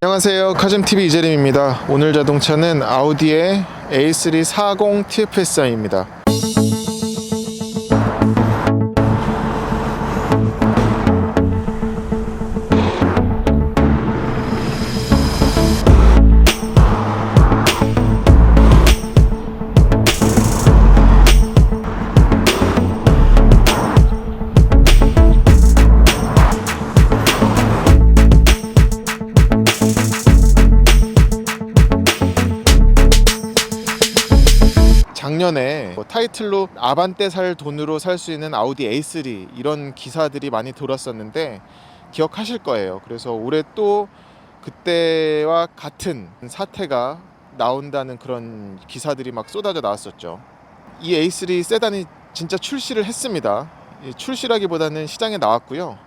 안녕하세요, 카즘TV 이재림입니다. 오늘 자동차는 아우디의 A3 40 TFSI입니다. 작년에 타이틀로 아반떼 살 돈으로 살 수 있는 아우디 A3 이런 기사들이 많이 돌았었는데 기억하실 거예요. 그래서 올해 또 그때와 같은 사태가 나온다는 그런 기사들이 막 쏟아져 나왔었죠. 이 A3 세단이 진짜 출시를 했습니다. 출시라기보다는 시장에 나왔고요.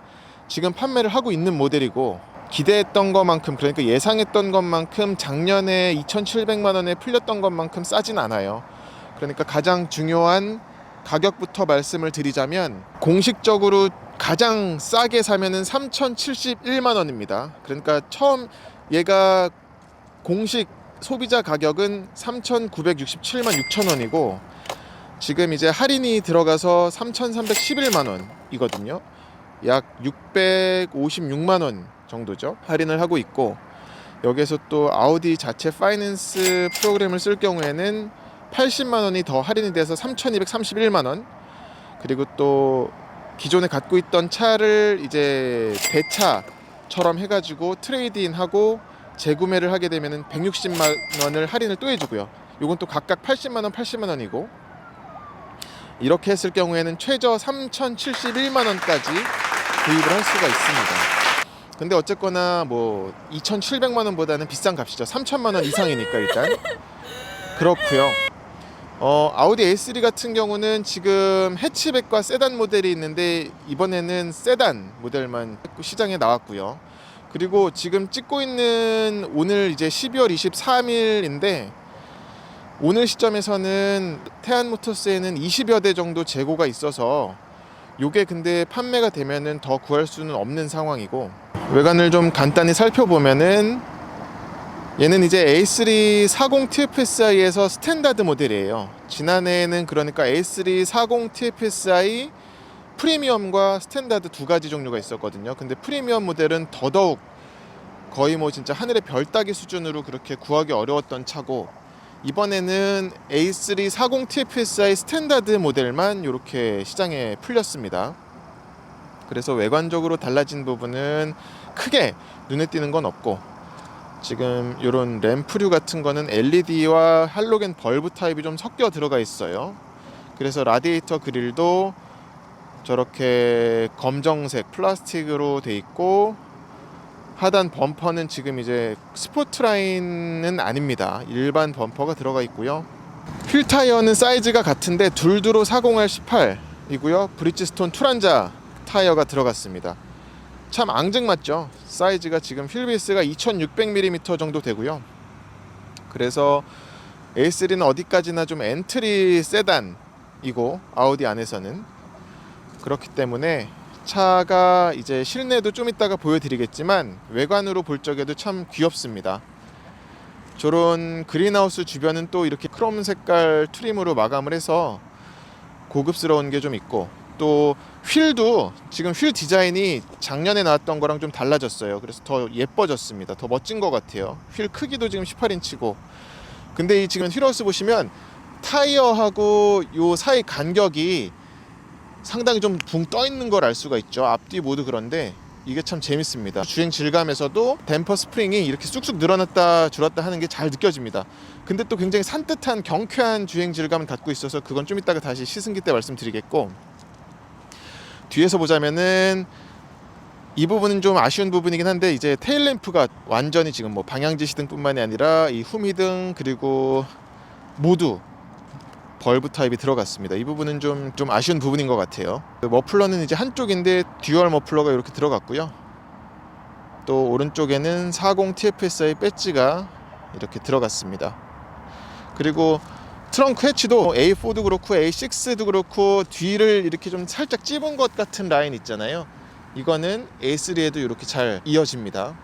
지금 판매를 하고 있는 모델이고, 기대했던 것만큼, 그러니까 예상했던 것만큼 작년에 2,700만 원에 풀렸던 것만큼 싸진 않아요. 그러니까 가장 중요한 가격부터 말씀을 드리자면, 공식적으로 가장 싸게 사면은 3,071만 원입니다. 그러니까 처음 얘가 공식 소비자 가격은 3,967만 6천 원이고 지금 이제 할인이 들어가서 3,311만 원이거든요. 약 656만 원 정도죠. 할인을 하고 있고, 여기에서 또 아우디 자체 파이낸스 프로그램을 쓸 경우에는 80만 원이 더 할인이 돼서 3,231만 원. 그리고 또 기존에 갖고 있던 차를 이제 대차처럼 해가지고 트레이드인하고 재구매를 하게 되면은 160만 원을 할인을 또 해주고요. 요건 또 각각 80만 원, 80만 원이고, 이렇게 했을 경우에는 최저 3,071만 원까지 구입을 할 수가 있습니다. 근데 어쨌거나 뭐 2,700만 원보다는 비싼 값이죠. 3,000만 원 이상이니까 일단 그렇고요. 아우디 A3 같은 경우는 지금 해치백과 세단 모델이 있는데 이번에는 세단 모델만 시장에 나왔고요. 그리고 지금 찍고 있는 오늘 이제 12월 23일인데 오늘 시점에서는 태안모터스에는 20여 대 정도 재고가 있어서 요게 근데 판매가 되면은 더 구할 수는 없는 상황이고, 외관을 좀 간단히 살펴보면은 얘는 이제 A3 40 TFSI에서 스탠다드 모델이에요. 지난해에는 그러니까 A3 40 TFSI 프리미엄과 스탠다드 두 가지 종류가 있었거든요. 근데 프리미엄 모델은 더더욱 거의 뭐 진짜 하늘의 별 따기 수준으로 그렇게 구하기 어려웠던 차고, 이번에는 A3 40 TFSI 스탠다드 모델만 이렇게 시장에 풀렸습니다. 그래서 외관적으로 달라진 부분은 크게 눈에 띄는 건 없고, 지금 이런 램프류 같은 거는 LED와 할로겐 벌브 타입이 좀 섞여 들어가 있어요. 그래서 라디에이터 그릴도 저렇게 검정색 플라스틱으로 돼 있고, 하단 범퍼는 지금 이제 스포트라인은 아닙니다. 일반 범퍼가 들어가 있고요. 휠 타이어는 사이즈가 같은데 둘두로 40R18이고요. 브리지스톤 투란자 타이어가 들어갔습니다. 참 앙증맞죠. 사이즈가 지금 휠 베이스가 2600mm 정도 되고요. 그래서 A3는 어디까지나 좀 엔트리 세단이고, 아우디 안에서는 그렇기 때문에 차가 이제 실내도 좀 이따가 보여드리겠지만 외관으로 볼 적에도 참 귀엽습니다. 저런 그린하우스 주변은 또 이렇게 크롬 색깔 트림으로 마감을 해서 고급스러운 게 좀 있고, 또 휠도 지금 휠 디자인이 작년에 나왔던 거랑 좀 달라졌어요. 그래서 더 예뻐졌습니다. 더 멋진 것 같아요. 휠 크기도 지금 18인치고, 근데 이 지금 휠하우스 보시면 타이어하고 요 사이 간격이 상당히 좀 붕 떠 있는 걸 알 수가 있죠. 앞뒤 모두. 그런데 이게 참 재밌습니다. 주행 질감에서도 댐퍼 스프링이 이렇게 쑥쑥 늘어났다 줄었다 하는 게 잘 느껴집니다. 근데 또 굉장히 산뜻한 경쾌한 주행 질감을 갖고 있어서 그건 좀 이따가 다시 시승기 때 말씀드리겠고, 뒤에서 보자면은 이 부분은 좀 아쉬운 부분이긴 한데, 이제 테일램프가 완전히 지금 뭐 방향지 시등뿐만이 아니라 이 후미등 그리고 모두 벌브 타입이 들어갔습니다. 이 부분은 좀 아쉬운 부분인 것 같아요. 머플러는 이제 한쪽인데 듀얼 머플러가 이렇게 들어갔고요. 또 오른쪽에는 40 TFSI 배지가 이렇게 들어갔습니다. 그리고 트렁크 해치도 A4도 그렇고 A6도 그렇고 뒤를 이렇게 좀 살짝 찝은 것 같은 라인 있잖아요. 이거는 A3에도 이렇게 잘 이어집니다.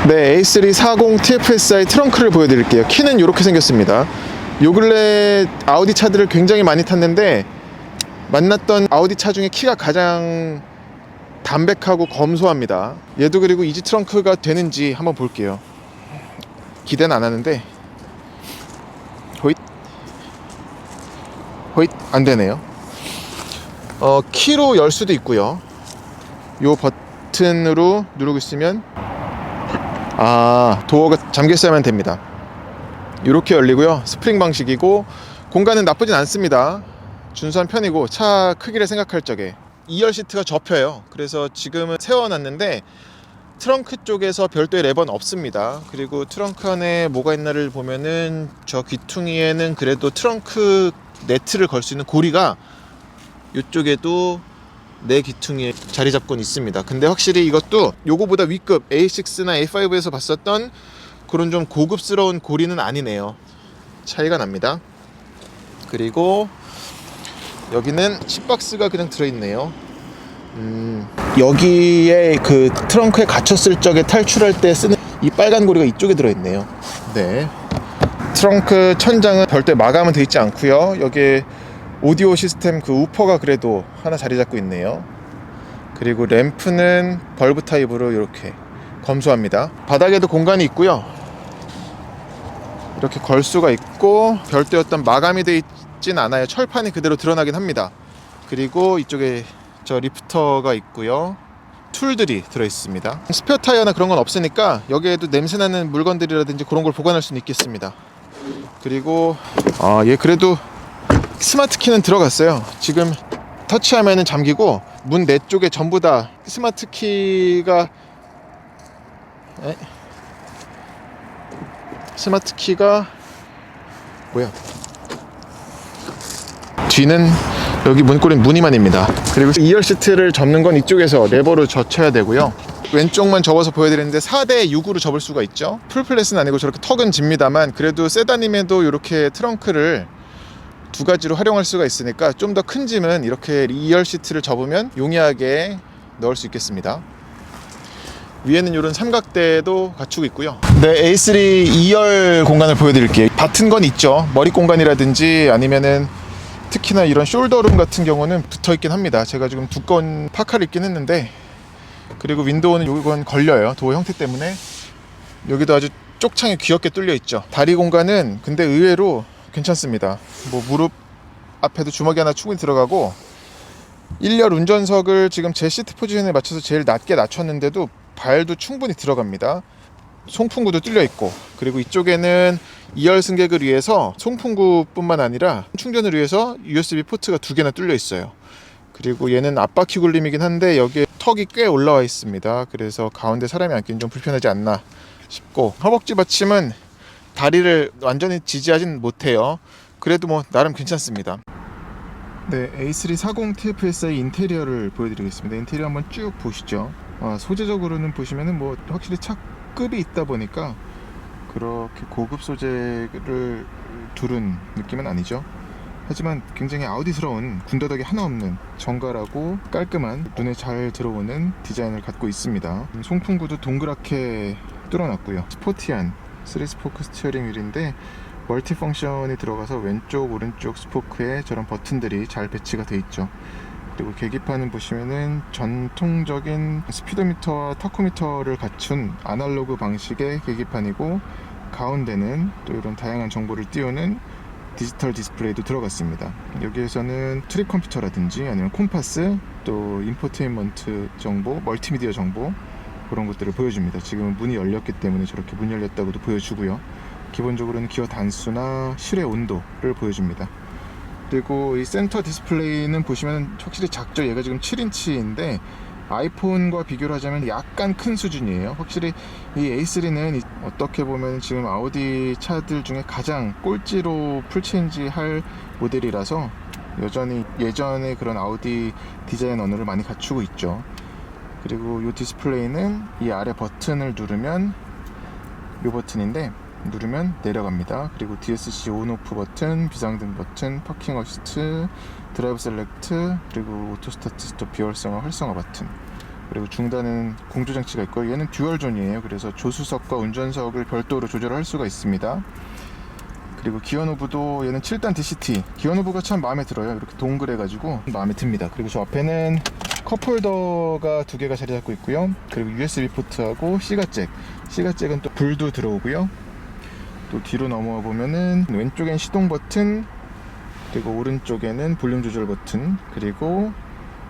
네, A3 40 TFSI 트렁크를 보여드릴게요. 키는 이렇게 생겼습니다. 요 근래 아우디 차들을 굉장히 많이 탔는데 만났던 아우디 차 중에 키가 가장 담백하고 검소합니다. 얘도 그리고 이지 트렁크가 되는지 한번 볼게요. 기대는 안 하는데 호잇 호잇 안 되네요. 키로 열 수도 있고요. 요 버튼으로 누르고 있으면 도어가 잠겨 있어야만 됩니다. 이렇게 열리고요. 스프링 방식이고 공간은 나쁘진 않습니다. 준수한 편이고 차 크기를 생각할 적에 2열 시트가 접혀요. 그래서 지금은 세워놨는데 트렁크 쪽에서 별도의 레버는 없습니다. 그리고 트렁크 안에 뭐가 있나를 보면은 저 귀퉁이에는 그래도 트렁크 네트를 걸 수 있는 고리가 이쪽에도 내 귀퉁이에 자리 잡고는 있습니다. 근데 확실히 이것도 요거보다 위급 A6나 A5에서 봤었던 그런 좀 고급스러운 고리는 아니네요. 차이가 납니다. 그리고 여기는 칩박스가 그냥 들어있네요. 여기에 그 트렁크에 갇혔을 적에 탈출할 때 쓰는 이 빨간 고리가 이쪽에 들어있네요. 네. 트렁크 천장은 별도의 마감은 되어 있지 않고요. 여기에 오디오 시스템 그 우퍼가 그래도 하나 자리 잡고 있네요. 그리고 램프는 벌브 타입으로 이렇게 검소합니다. 바닥에도 공간이 있고요. 이렇게 걸 수가 있고 별도의 어떤 마감이 되어 있진 않아요. 철판이 그대로 드러나긴 합니다. 그리고 이쪽에 저 리프터가 있고요. 툴들이 들어있습니다. 스페어 타이어나 그런 건 없으니까 여기에도 냄새나는 물건들이라든지 그런 걸 보관할 수는 있겠습니다. 그리고 얘 그래도 스마트 키는 들어갔어요. 지금 터치하면은 잠기고 문 내 쪽에 전부 다 스마트 키가 뭐야? 뒤는 여기 문고리는 무늬만입니다. 그리고 2열 시트를 접는 건 이쪽에서 레버로 젖혀야 되고요. 왼쪽만 접어서 보여드리는데 4대 6으로 접을 수가 있죠. 풀플랫은 아니고 저렇게 턱은 집니다만 그래도 세단임에도 이렇게 트렁크를 두 가지로 활용할 수가 있으니까 좀 더 큰 짐은 이렇게 2열 시트를 접으면 용이하게 넣을 수 있겠습니다. 위에는 이런 삼각대도 갖추고 있고요. 네, A3 2열 공간을 보여드릴게요. 받은 건 있죠. 머리 공간이라든지 아니면은 특히나 이런 숄더룸 같은 경우는 붙어있긴 합니다. 제가 지금 두꺼운 파카를 입긴 했는데 그리고 윈도우는 이건 걸려요. 도어 형태 때문에. 여기도 아주 쪽창이 귀엽게 뚫려 있죠. 다리 공간은 근데 의외로 괜찮습니다. 뭐 무릎 앞에도 주먹이 하나 충분히 들어가고 1열 운전석을 지금 제 시트 포지션에 맞춰서 제일 낮게 낮췄는데도 발도 충분히 들어갑니다. 송풍구도 뚫려 있고 그리고 이쪽에는 2열 승객을 위해서 송풍구뿐만 아니라 충전을 위해서 USB 포트가 2개나 뚫려 있어요. 그리고 얘는 앞바퀴 굴림이긴 한데 여기에 턱이 꽤 올라와 있습니다. 그래서 가운데 사람이 앉기는 좀 불편하지 않나 싶고 허벅지 받침은 다리를 완전히 지지하진 못해요. 그래도 뭐 나름 괜찮습니다. 네, A3 40 TFSI 인테리어를 보여드리겠습니다. 인테리어 한번 쭉 보시죠. 소재적으로는 보시면은 뭐 확실히 차급이 있다 보니까 그렇게 고급 소재를 두른 느낌은 아니죠. 하지만 굉장히 아우디스러운 군더더기 하나 없는 정갈하고 깔끔한 눈에 잘 들어오는 디자인을 갖고 있습니다. 송풍구도 동그랗게 뚫어놨고요. 스포티한 3스포크 스티어링 휠인데 멀티 펑션이 들어가서 왼쪽 오른쪽 스포크에 저런 버튼들이 잘 배치가 되어 있죠. 그리고 계기판은 보시면은 전통적인 스피도미터와 타코미터를 갖춘 아날로그 방식의 계기판이고 가운데는 또 이런 다양한 정보를 띄우는 디지털 디스플레이도 들어갔습니다. 여기에서는 트립 컴퓨터라든지 아니면 콤파스 또 인포테인먼트 정보, 멀티미디어 정보 그런 것들을 보여줍니다. 지금은 문이 열렸기 때문에 저렇게 문 열렸다고도 보여주고요. 기본적으로는 기어 단수나 실의 온도를 보여줍니다. 그리고 이 센터 디스플레이는 보시면 확실히 작죠. 얘가 지금 7인치인데 아이폰과 비교를 하자면 약간 큰 수준이에요. 확실히 이 A3는 어떻게 보면 지금 아우디 차들 중에 가장 꼴찌로 풀체인지 할 모델이라서 여전히 예전의 그런 아우디 디자인 언어를 많이 갖추고 있죠. 그리고 이 디스플레이는 이 아래 버튼을 누르면 이 버튼인데 누르면 내려갑니다. 그리고 DSC 온오프 버튼, 비상등 버튼, 파킹 어시스트, 드라이브 셀렉트, 그리고 오토 스타트 스톱 비활성화 활성화 버튼 그리고 중단은 공조장치가 있고, 얘는 듀얼존이에요. 그래서 조수석과 운전석을 별도로 조절할 수가 있습니다. 그리고 기어노브도 얘는 7단 DCT, 기어노브가 참 마음에 들어요. 이렇게 동그래가지고 마음에 듭니다. 그리고 저 앞에는 컵홀더가 두 개가 자리 잡고 있고요. 그리고 USB 포트하고 C가잭은 또 불도 들어오고요. 또 뒤로 넘어와 보면은 왼쪽엔 시동 버튼, 그리고 오른쪽에는 볼륨 조절 버튼, 그리고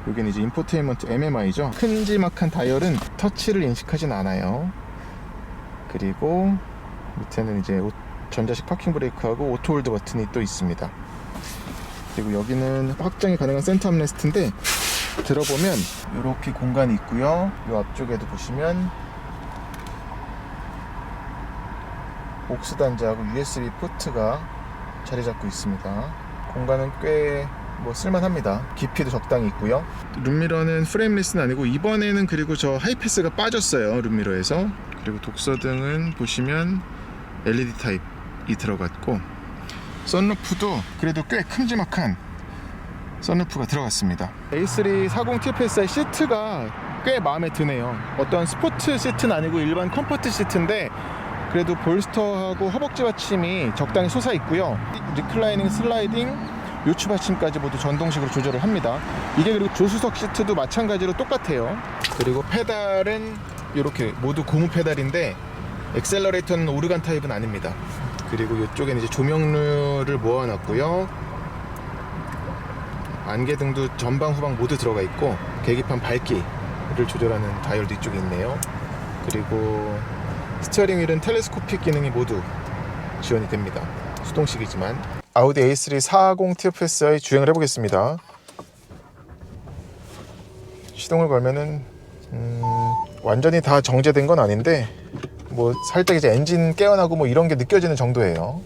여기는 이제 인포테인먼트 MMI죠. 큼지막한 다이얼은 터치를 인식하진 않아요. 그리고 밑에는 이제 전자식 파킹 브레이크하고 오토홀드 버튼이 또 있습니다. 그리고 여기는 확장이 가능한 센터 암레스트인데, 들어보면 이렇게 공간이 있고요. 이 앞쪽에도 보시면 옥스 단자하고 USB 포트가 자리 잡고 있습니다. 공간은 꽤 쓸만합니다. 깊이도 적당히 있고요. 룸미러는 프레임리스는 아니고, 이번에는 그리고 저 하이패스가 빠졌어요, 룸미러에서. 그리고 독서등은 보시면 LED 타입이 들어갔고, 선루프도 그래도 꽤 큼지막한 선루프가 들어갔습니다. A3 40 TFSI 시트가 꽤 마음에 드네요. 어떤 스포츠 시트는 아니고 일반 컴포트 시트인데, 그래도 볼스터하고 허벅지 받침이 적당히 솟아 있고요. 리클라이닝, 슬라이딩, 요추 받침까지 모두 전동식으로 조절을 합니다. 이게 그리고 조수석 시트도 마찬가지로 똑같아요. 그리고 페달은 이렇게 모두 고무 페달인데, 엑셀러레이터는 오르간 타입은 아닙니다. 그리고 이쪽에는 이제 조명류를 모아놨고요. 안개등도 전방 후방 모두 들어가 있고, 계기판 밝기를 조절하는 다이얼도 이쪽에 있네요. 그리고 스티어링 휠은 텔레스코픽 기능이 모두 지원이 됩니다. 수동식이지만. 아우디 A3 40 TFSI 주행을 해보겠습니다. 시동을 걸면은 완전히 다 정제된 건 아닌데, 살짝 이제 엔진 깨어나고 이런 게 느껴지는 정도예요.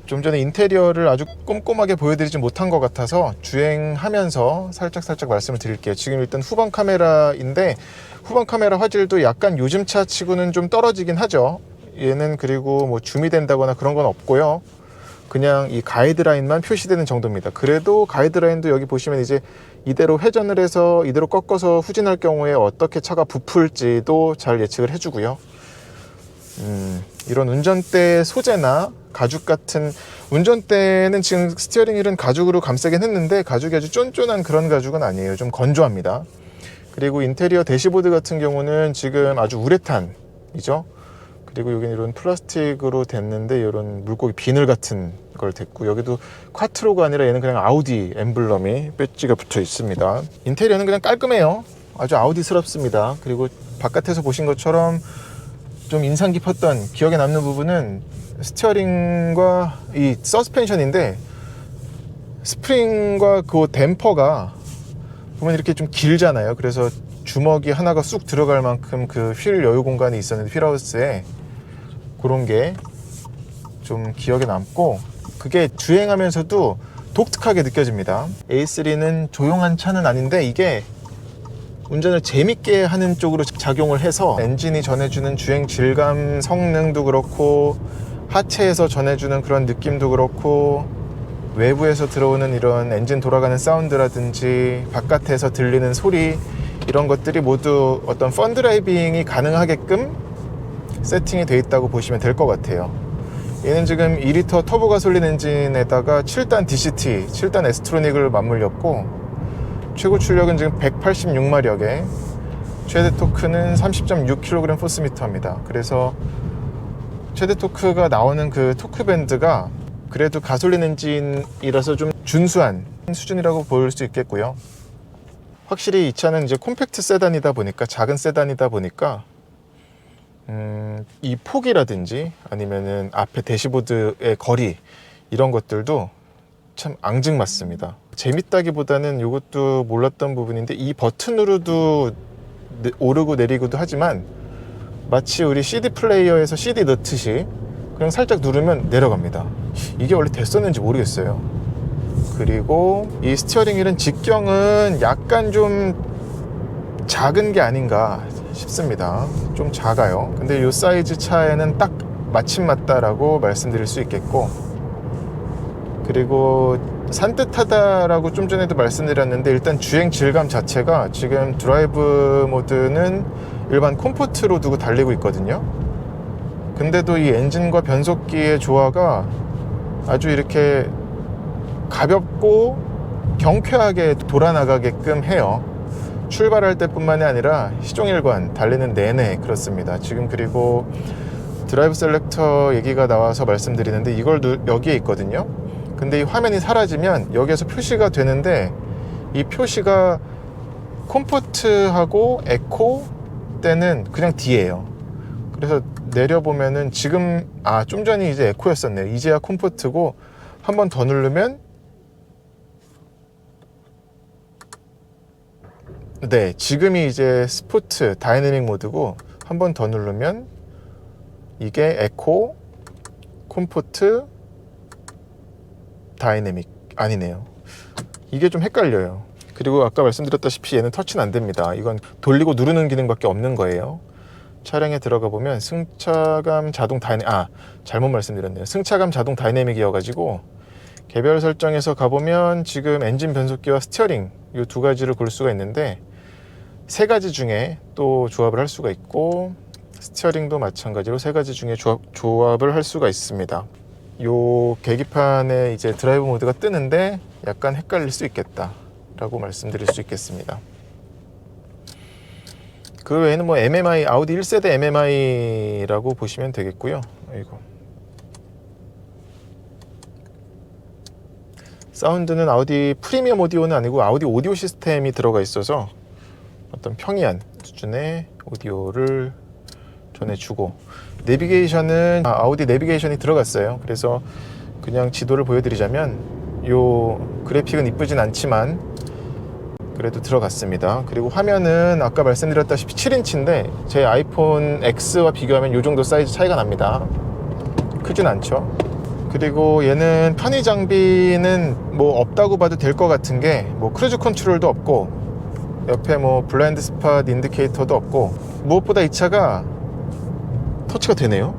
좀 전에 인테리어를 아주 꼼꼼하게 보여드리지 못한 것 같아서 주행하면서 살짝 말씀을 드릴게요. 지금 일단 후방 카메라인데, 후방 카메라 화질도 약간 요즘 차 치고는 좀 떨어지긴 하죠. 얘는 그리고 줌이 된다거나 그런 건 없고요. 그냥 이 가이드라인만 표시되는 정도입니다. 그래도 가이드라인도 여기 보시면 이제 이대로 회전을 해서 이대로 꺾어서 후진할 경우에 어떻게 차가 부풀지도 잘 예측을 해주고요. 이런 운전대 소재나 가죽 같은, 운전대는 지금 스티어링 휠은 가죽으로 감싸긴 했는데, 가죽이 아주 쫀쫀한 그런 가죽은 아니에요. 좀 건조합니다. 그리고 인테리어 대시보드 같은 경우는 지금 아주 우레탄이죠. 그리고 여기는 이런 플라스틱으로 됐는데, 이런 물고기 비늘 같은 걸 됐고, 여기도 콰트로가 아니라 얘는 그냥 아우디 엠블럼이 배지가 붙어 있습니다. 인테리어는 그냥 깔끔해요. 아주 아우디스럽습니다. 그리고 바깥에서 보신 것처럼 좀 인상 깊었던, 기억에 남는 부분은 스티어링과 이 서스펜션인데, 스프링과 그 댐퍼가 보면 이렇게 좀 길잖아요. 그래서 주먹이 하나가 쑥 들어갈 만큼 그 휠 여유 공간이 있었는데, 휠하우스에 그런 게 좀 기억에 남고, 그게 주행하면서도 독특하게 느껴집니다. A3는 조용한 차는 아닌데, 이게 운전을 재밌게 하는 쪽으로 작용을 해서 엔진이 전해주는 주행 질감, 성능도 그렇고, 하체에서 전해주는 그런 느낌도 그렇고, 외부에서 들어오는 이런 엔진 돌아가는 사운드라든지 바깥에서 들리는 소리, 이런 것들이 모두 어떤 펀드라이빙이 가능하게끔 세팅이 되어 있다고 보시면 될 것 같아요. 얘는 지금 2리터 터보 가솔린 엔진에다가 7단 DCT, 7단 에스트로닉을 맞물렸고, 최고 출력은 지금 186마력에 최대 토크는 30.6kg 포스미터입니다. 그래서 최대 토크가 나오는 그 토크 밴드가 그래도 가솔린 엔진이라서 좀 준수한 수준이라고 볼 수 있겠고요. 확실히 이 차는 이제 콤팩트 세단이다 보니까, 작은 세단이다 보니까 이 폭이라든지 아니면은 앞에 대시보드의 거리, 이런 것들도 참 앙증맞습니다. 재밌다기보다는 이것도 몰랐던 부분인데, 이 버튼으로도 오르고 내리고도 하지만, 마치 우리 CD 플레이어에서 CD 넣듯이 그냥 살짝 누르면 내려갑니다. 이게 원래 됐었는지 모르겠어요. 그리고 이 스티어링 휠은 직경은 약간 좀 작은 게 아닌가 싶습니다. 좀 작아요. 근데 이 사이즈 차에는 딱 마침 맞다라고 말씀드릴 수 있겠고, 그리고 산뜻하다라고 좀 전에도 말씀드렸는데, 일단 주행 질감 자체가 지금 드라이브 모드는 일반 콤포트로 두고 달리고 있거든요. 근데도 이 엔진과 변속기의 조화가 아주 이렇게 가볍고 경쾌하게 돌아나가게끔 해요. 출발할 때뿐만이 아니라 시종일관 달리는 내내 그렇습니다. 지금 그리고 드라이브 셀렉터 얘기가 나와서 말씀드리는데, 이걸 여기에 있거든요. 근데 이 화면이 사라지면 여기에서 표시가 되는데, 이 표시가 콤포트하고 에코 때는 그냥 D예요. 그래서 내려보면은 지금 좀 전이 이제 에코였었네요. 이제야 콤포트고, 한 번 더 누르면 네, 지금이 이제 스포트 다이내믹 모드고, 한 번 더 누르면 이게 에코, 콤포트, 다이내믹 아니네요. 이게 좀 헷갈려요. 그리고 아까 말씀드렸다시피 얘는 터치는 안 됩니다. 이건 돌리고 누르는 기능밖에 없는 거예요. 차량에 들어가 보면 승차감 자동 다이내믹, 잘못 말씀드렸네요. 승차감 자동 다이내믹이어가지고, 개별 설정에서 가보면 지금 엔진 변속기와 스티어링 이 두 가지를 볼 수가 있는데, 세 가지 중에 또 조합을 할 수가 있고, 스티어링도 마찬가지로 세 가지 중에 조합을 할 수가 있습니다. 요 계기판에 이제 드라이브 모드가 뜨는데 약간 헷갈릴 수 있겠다 라고 말씀드릴 수 있겠습니다. 그 외에는 뭐 MMI, 아우디 1세대 MMI라고 보시면 되겠고요. 아이고. 사운드는 아우디 프리미엄 오디오는 아니고 아우디 오디오 시스템이 들어가 있어서 어떤 평이한 수준의 오디오를 전해주고, 내비게이션은 아우디 내비게이션이 들어갔어요. 그래서 그냥 지도를 보여드리자면, 요 그래픽은 이쁘진 않지만 그래도 들어갔습니다. 그리고 화면은 아까 말씀드렸다시피 7인치인데 제 아이폰 X와 비교하면 요 정도 사이즈 차이가 납니다. 크진 않죠. 그리고 얘는 편의 장비는 뭐 없다고 봐도 될 것 같은 게, 뭐 크루즈 컨트롤도 없고, 옆에 뭐 블라인드 스팟 인디케이터도 없고, 무엇보다 이 차가 터치가 되네요.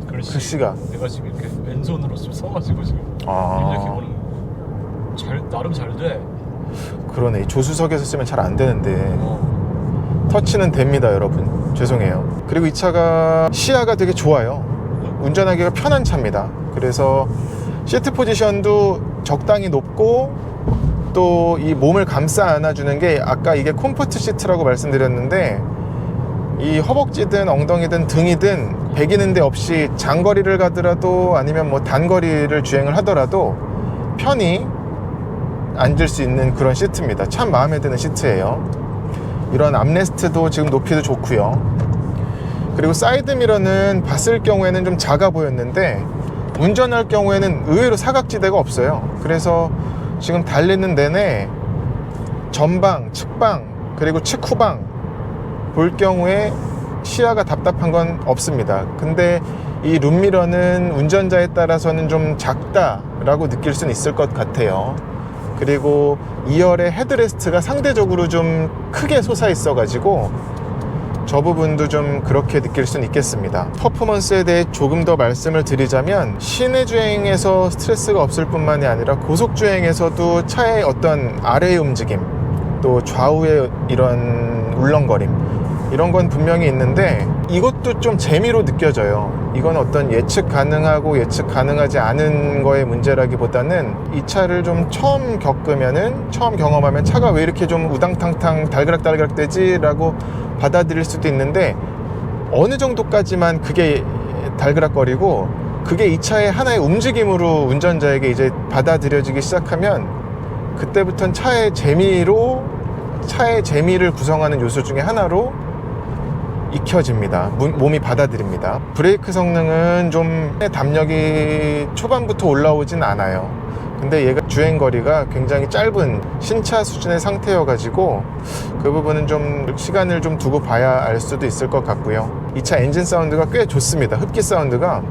글씨가 내가 지금 이렇게 왼손으로 좀 써가지고 지금 입력해 보는 나름 잘 돼. 그러네. 조수석에서 쓰면 잘 안 되는데 터치는 됩니다, 여러분. 죄송해요. 그리고 이 차가 시야가 되게 좋아요. 운전하기가 편한 차입니다. 그래서 시트 포지션도 적당히 높고, 또 이 몸을 감싸 안아주는 게, 아까 이게 콤포트 시트라고 말씀드렸는데, 이 허벅지든 엉덩이든 등이든 베기는 데 없이 장거리를 가더라도 아니면 뭐 단거리를 주행을 하더라도 편히 앉을 수 있는 그런 시트입니다. 참 마음에 드는 시트예요. 이런 암레스트도 지금 높이도 좋고요. 그리고 사이드미러는 봤을 경우에는 좀 작아 보였는데, 운전할 경우에는 의외로 사각지대가 없어요. 그래서 지금 달리는 내내 전방, 측방, 그리고 측후방 볼 경우에 시야가 답답한 건 없습니다. 근데 이 룸미러는 운전자에 따라서는 좀 작다라고 느낄 수는 있을 것 같아요. 그리고 2열의 헤드레스트가 상대적으로 좀 크게 솟아 있어 가지고 저 부분도 좀 그렇게 느낄 수는 있겠습니다. 퍼포먼스에 대해 조금 더 말씀을 드리자면, 시내 주행에서 스트레스가 없을 뿐만이 아니라 고속 주행에서도 차의 어떤 아래의 움직임, 또 좌우의 이런 울렁거림, 이런 건 분명히 있는데, 이것도 좀 재미로 느껴져요. 이건 어떤 예측 가능하고 예측 가능하지 않은 거의 문제라기보다는, 이 차를 좀 처음 경험하면 차가 왜 이렇게 좀 우당탕탕 달그락달그락 되지? 라고 받아들일 수도 있는데, 어느 정도까지만 그게 달그락거리고, 그게 이 차의 하나의 움직임으로 운전자에게 이제 받아들여지기 시작하면, 그때부터는 차의 재미를 구성하는 요소 중에 하나로 익혀집니다. 몸이 받아들입니다. 브레이크 성능은 좀 담력이 초반부터 올라오진 않아요. 근데 얘가 주행거리가 굉장히 짧은 신차 수준의 상태여 가지고 그 부분은 좀 시간을 좀 두고 봐야 알 수도 있을 것 같고요. 이 차 엔진 사운드가 꽤 좋습니다. 흡기 사운드가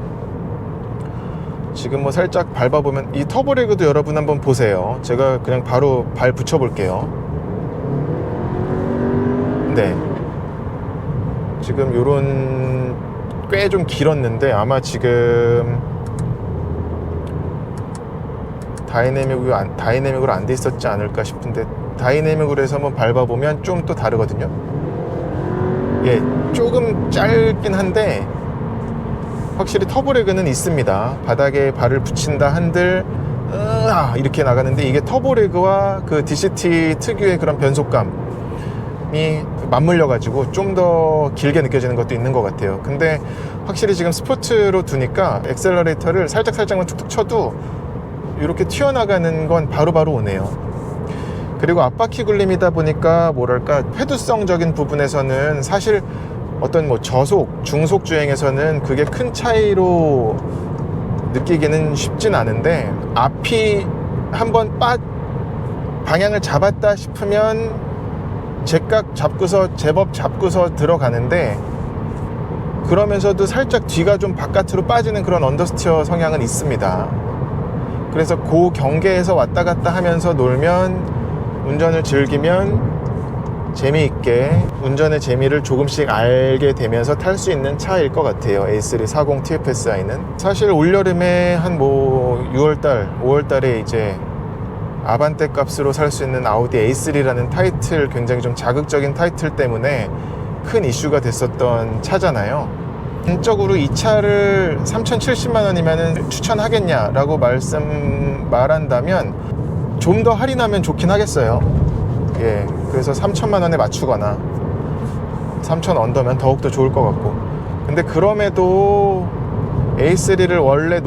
지금 뭐 살짝 밟아보면, 이 터보레그도 여러분 한번 보세요. 제가 그냥 바로 발 붙여볼게요. 네, 지금 요런 꽤 좀 길었는데, 아마 지금 다이내믹으로 안 돼 있었지 않을까 싶은데, 다이내믹으로 해서 한번 밟아보면 좀 또 다르거든요. 예, 조금 짧긴 한데 확실히 터보레그는 있습니다. 바닥에 발을 붙인다 한들 이렇게 나가는데, 이게 터보레그와 그 DCT 특유의 그런 변속감이 맞물려 가지고 좀 더 길게 느껴지는 것도 있는 것 같아요. 근데 확실히 지금 스포츠로 두니까 액셀러레이터를 살짝만 툭툭 쳐도 이렇게 튀어나가는 건 바로바로 오네요. 그리고 앞바퀴 굴림이다 보니까 뭐랄까, 회두성적인 부분에서는 사실 어떤 뭐 저속, 중속 주행에서는 그게 큰 차이로 느끼기는 쉽진 않은데, 앞이 한번 방향을 잡았다 싶으면 제각 잡고서 제법 잡고서 들어가는데, 그러면서도 살짝 뒤가 좀 바깥으로 빠지는 그런 언더스티어 성향은 있습니다. 그래서 그 경계에서 왔다 갔다 하면서 놀면, 운전을 즐기면 재미있게 운전의 재미를 조금씩 알게 되면서 탈 수 있는 차일 것 같아요. A3 40 TFSI는 사실 올여름에 한 뭐 6월달, 5월달에 이제 아반떼 값으로 살 수 있는 아우디 A3라는 타이틀, 굉장히 좀 자극적인 타이틀 때문에 큰 이슈가 됐었던 차잖아요. 전적으로 이 차를 3,070만 원이면 추천하겠냐라고 말한다면 좀 더 할인하면 좋긴 하겠어요. 예, 그래서 3천만 원에 맞추거나 3천 언더면 더욱더 좋을 것 같고, 근데 그럼에도 A3를 원래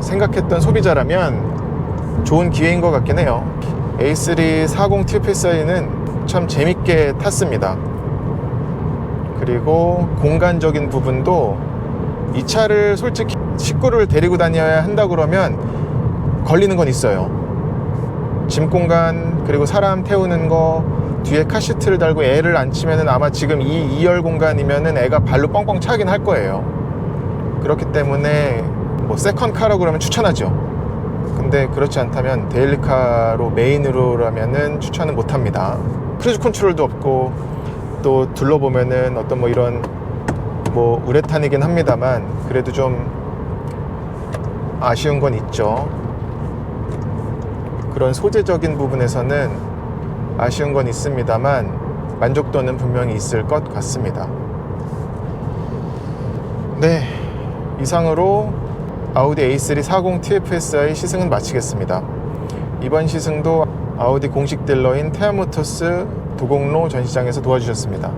생각했던 소비자라면 좋은 기회인 것 같긴 해요. A3 40 TFSI는 참 재밌게 탔습니다. 그리고 공간적인 부분도, 이 차를 솔직히 식구를 데리고 다녀야 한다 그러면 걸리는 건 있어요. 짐 공간, 그리고 사람 태우는 거, 뒤에 카시트를 달고 애를 앉히면은 아마 지금 이 2열 공간이면은 애가 발로 뻥뻥 차긴 할 거예요. 그렇기 때문에 뭐 세컨카라고 그러면 추천하죠. 근데 그렇지 않다면 데일리카로 메인으로라면은 추천은 못 합니다. 크루즈 컨트롤도 없고, 또 둘러보면은 어떤 뭐 이런 뭐 우레탄이긴 합니다만 그래도 좀 아쉬운 건 있죠. 그런 소재적인 부분에서는 아쉬운 건 있습니다만 만족도는 분명히 있을 것 같습니다. 네, 이상으로 아우디 A3 40 TFSI 시승은 마치겠습니다. 이번 시승도 아우디 공식 딜러인 테아모터스 도곡로 전시장에서 도와주셨습니다.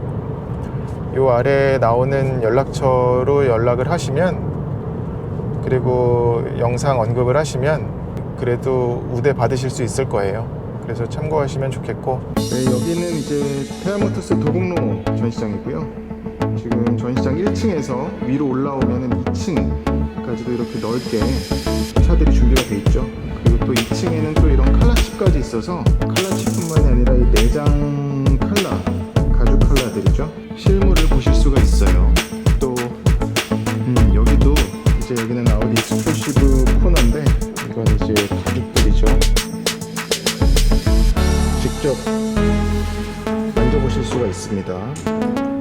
요 아래에 나오는 연락처로 연락을 하시면, 그리고 영상 언급을 하시면 그래도 우대 받으실 수 있을 거예요. 그래서 참고하시면 좋겠고, 네, 여기는 이제 테아모터스 도곡로 전시장이고요. 지금 전시장 1층에서 위로 올라오면 2층까지도 이렇게 넓게 차들이 준비가 돼 있죠. 그리고 또 2층에는 또 이런 칼라칩까지 있어서, 칼라칩뿐만이 아니라 이 내장 칼라, 가죽 칼라들이죠. 실물을 보실 수가 있어요. 또 여기도 이제 여기는